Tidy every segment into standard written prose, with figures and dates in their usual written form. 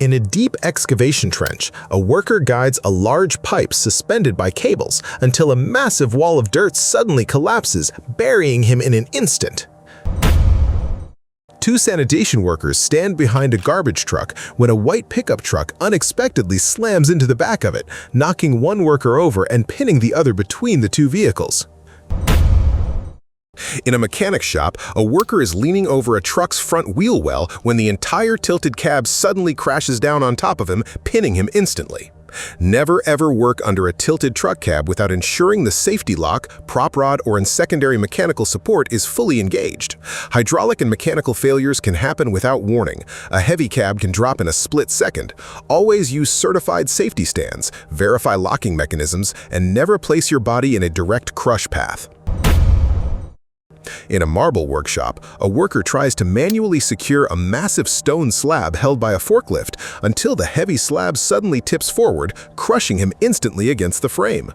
In a deep excavation trench, a worker guides a large pipe suspended by cables until a massive wall of dirt suddenly collapses, burying him in an instant. Two sanitation workers stand behind a garbage truck when a white pickup truck unexpectedly slams into the back of it, knocking one worker over and pinning the other between the two vehicles. In a mechanic shop, a worker is leaning over a truck's front wheel well when the entire tilted cab suddenly crashes down on top of him, pinning him instantly. Never ever work under a tilted truck cab without ensuring the safety lock, prop rod, or secondary mechanical support is fully engaged. Hydraulic and mechanical failures can happen without warning. A heavy cab can drop in a split second. Always use certified safety stands, verify locking mechanisms, and never place your body in a direct crush path. In a marble workshop, a worker tries to manually secure a massive stone slab held by a forklift until the heavy slab suddenly tips forward, crushing him instantly against the frame.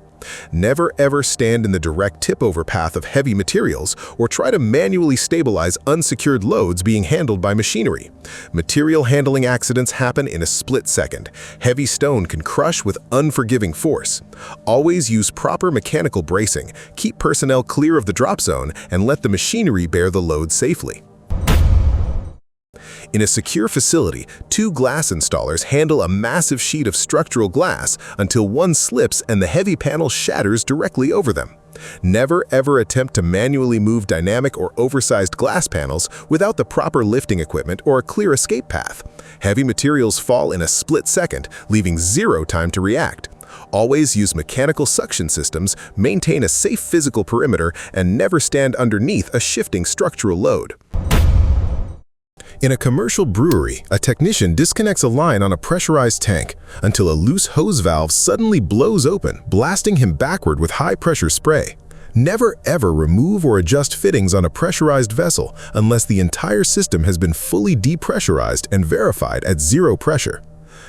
Never ever stand in the direct tip-over path of heavy materials or try to manually stabilize unsecured loads being handled by machinery. Material handling accidents happen in a split second. Heavy stone can crush with unforgiving force. Always use proper mechanical bracing, keep personnel clear of the drop zone, and let the machinery bear the load safely. In a secure facility, two glass installers handle a massive sheet of structural glass until one slips and the heavy panel shatters directly over them. Never ever attempt to manually move dynamic or oversized glass panels without the proper lifting equipment or a clear escape path. Heavy materials fall in a split second, leaving zero time to react. Always use mechanical suction systems, maintain a safe physical perimeter, and never stand underneath a shifting structural load. In a commercial brewery, a technician disconnects a line on a pressurized tank until a loose hose valve suddenly blows open, blasting him backward with high-pressure spray. Never ever remove or adjust fittings on a pressurized vessel unless the entire system has been fully depressurized and verified at zero pressure.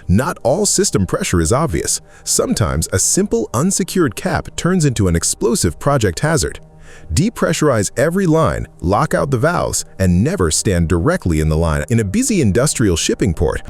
Not all system pressure is obvious. Sometimes a simple unsecured cap turns into an explosive project hazard. Depressurize every line, lock out the valves, and never stand directly in the line. In a busy industrial shipping port,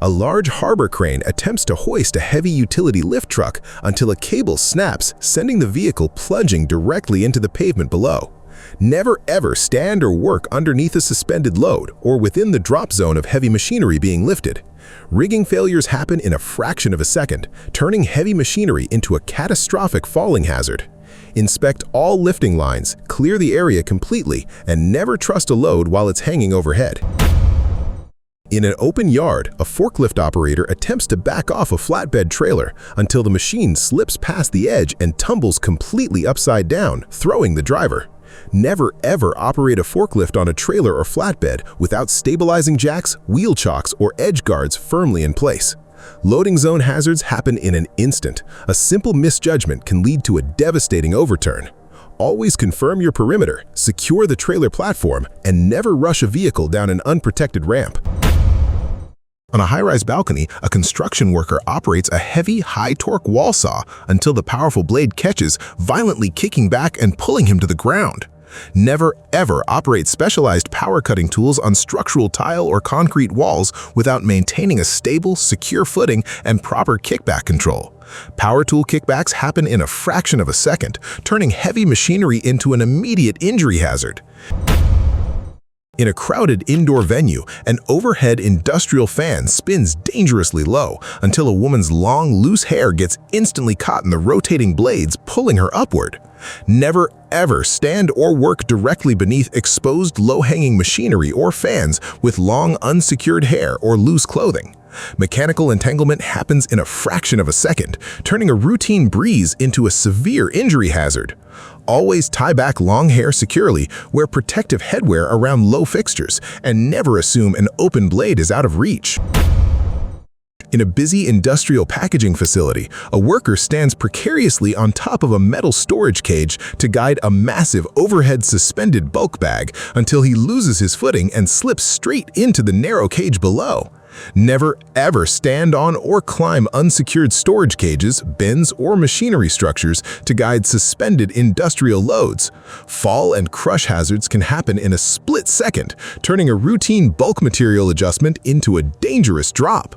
a large harbor crane attempts to hoist a heavy utility lift truck until a cable snaps, sending the vehicle plunging directly into the pavement below. Never ever stand or work underneath a suspended load or within the drop zone of heavy machinery being lifted. Rigging failures happen in a fraction of a second, turning heavy machinery into a catastrophic falling hazard. Inspect all lifting lines, clear the area completely, and never trust a load while it's hanging overhead. In an open yard, a forklift operator attempts to back off a flatbed trailer until the machine slips past the edge and tumbles completely upside down, throwing the driver. Never ever operate a forklift on a trailer or flatbed without stabilizing jacks, wheel chocks, or edge guards firmly in place. Loading zone hazards happen in an instant. A simple misjudgment can lead to a devastating overturn. Always confirm your perimeter, secure the trailer platform, and never rush a vehicle down an unprotected ramp. On a high-rise balcony, a construction worker operates a heavy, high-torque wall saw until the powerful blade catches, violently kicking back and pulling him to the ground. Never ever operate specialized power-cutting tools on structural tile or concrete walls without maintaining a stable, secure footing and proper kickback control. Power tool kickbacks happen in a fraction of a second, turning heavy machinery into an immediate injury hazard. In a crowded indoor venue, an overhead industrial fan spins dangerously low until a woman's long, loose hair gets instantly caught in the rotating blades, pulling her upward. Never ever stand or work directly beneath exposed low-hanging machinery or fans with long, unsecured hair or loose clothing. Mechanical entanglement happens in a fraction of a second, turning a routine breeze into a severe injury hazard. Always tie back long hair securely, wear protective headwear around low fixtures, and never assume an open blade is out of reach. In a busy industrial packaging facility, a worker stands precariously on top of a metal storage cage to guide a massive overhead suspended bulk bag until he loses his footing and slips straight into the narrow cage below. Never ever stand on or climb unsecured storage cages, bins, or machinery structures to guide suspended industrial loads. Fall and crush hazards can happen in a split second, turning a routine bulk material adjustment into a dangerous drop.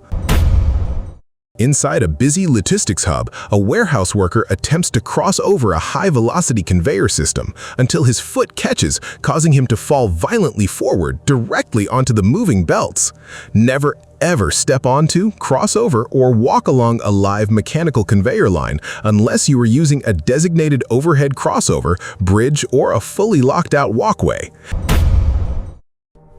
Inside a busy logistics hub, a warehouse worker attempts to cross over a high-velocity conveyor system until his foot catches, causing him to fall violently forward directly onto the moving belts. Never ever step onto, cross over, or walk along a live mechanical conveyor line unless you are using a designated overhead crossover, bridge, or a fully locked-out walkway.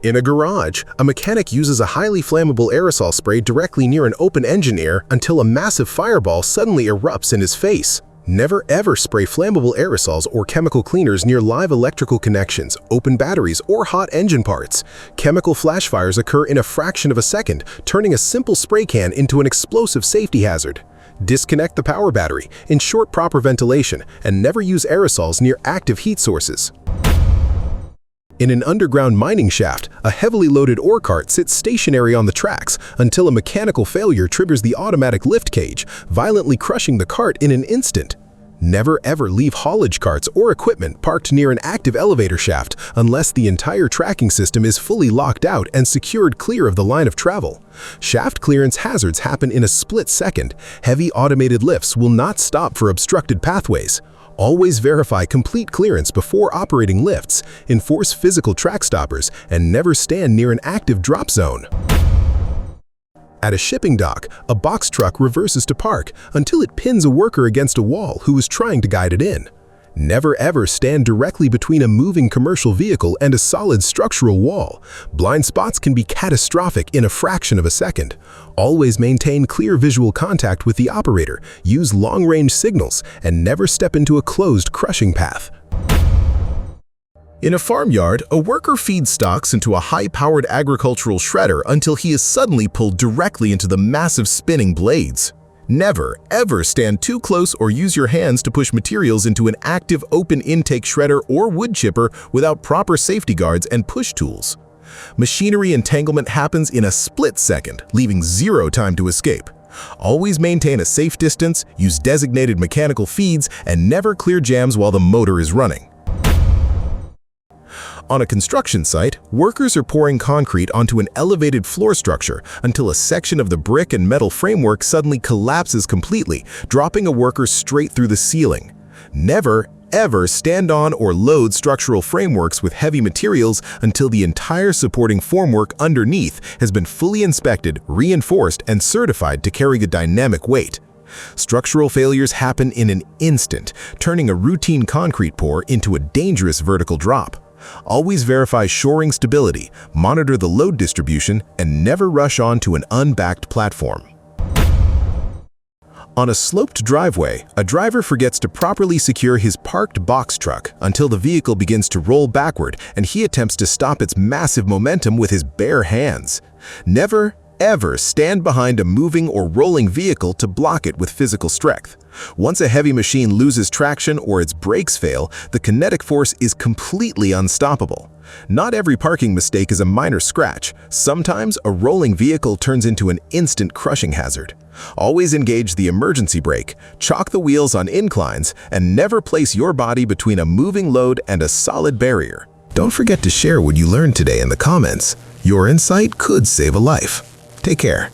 In a garage, a mechanic uses a highly flammable aerosol spray directly near an open engine air until a massive fireball suddenly erupts in his face. Never ever spray flammable aerosols or chemical cleaners near live electrical connections, open batteries, or hot engine parts. Chemical flash fires occur in a fraction of a second, turning a simple spray can into an explosive safety hazard. Disconnect the power battery, ensure proper ventilation, and never use aerosols near active heat sources. In an underground mining shaft, a heavily loaded ore cart sits stationary on the tracks until a mechanical failure triggers the automatic lift cage, violently crushing the cart in an instant. Never ever leave haulage carts or equipment parked near an active elevator shaft unless the entire tracking system is fully locked out and secured clear of the line of travel. Shaft clearance hazards happen in a split second. Heavy automated lifts will not stop for obstructed pathways. Always verify complete clearance before operating lifts, enforce physical track stoppers, and never stand near an active drop zone. At a shipping dock, a box truck reverses to park until it pins a worker against a wall who is trying to guide it in. Never ever stand directly between a moving commercial vehicle and a solid structural wall. Blind spots can be catastrophic in a fraction of a second. Always maintain clear visual contact with the operator, use long-range signals, and never step into a closed crushing path. In a farmyard, a worker feeds stalks into a high-powered agricultural shredder until he is suddenly pulled directly into the massive spinning blades. Never, ever stand too close or use your hands to push materials into an active open intake shredder or wood chipper without proper safety guards and push tools. Machinery entanglement happens in a split second, leaving zero time to escape. Always maintain a safe distance, use designated mechanical feeds, and never clear jams while the motor is running. On a construction site, workers are pouring concrete onto an elevated floor structure until a section of the brick and metal framework suddenly collapses completely, dropping a worker straight through the ceiling. Never, ever stand on or load structural frameworks with heavy materials until the entire supporting formwork underneath has been fully inspected, reinforced, and certified to carry a dynamic weight. Structural failures happen in an instant, turning a routine concrete pour into a dangerous vertical drop. Always verify shoring stability, monitor the load distribution, and never rush onto an unbacked platform. On a sloped driveway, a driver forgets to properly secure his parked box truck until the vehicle begins to roll backward and he attempts to stop its massive momentum with his bare hands. Never, ever stand behind a moving or rolling vehicle to block it with physical strength. Once a heavy machine loses traction or its brakes fail, the kinetic force is completely unstoppable. Not every parking mistake is a minor scratch. Sometimes a rolling vehicle turns into an instant crushing hazard. Always engage the emergency brake, chalk the wheels on inclines, and never place your body between a moving load and a solid barrier. Don't forget to share what you learned today in the comments. Your insight could save a life. Take care.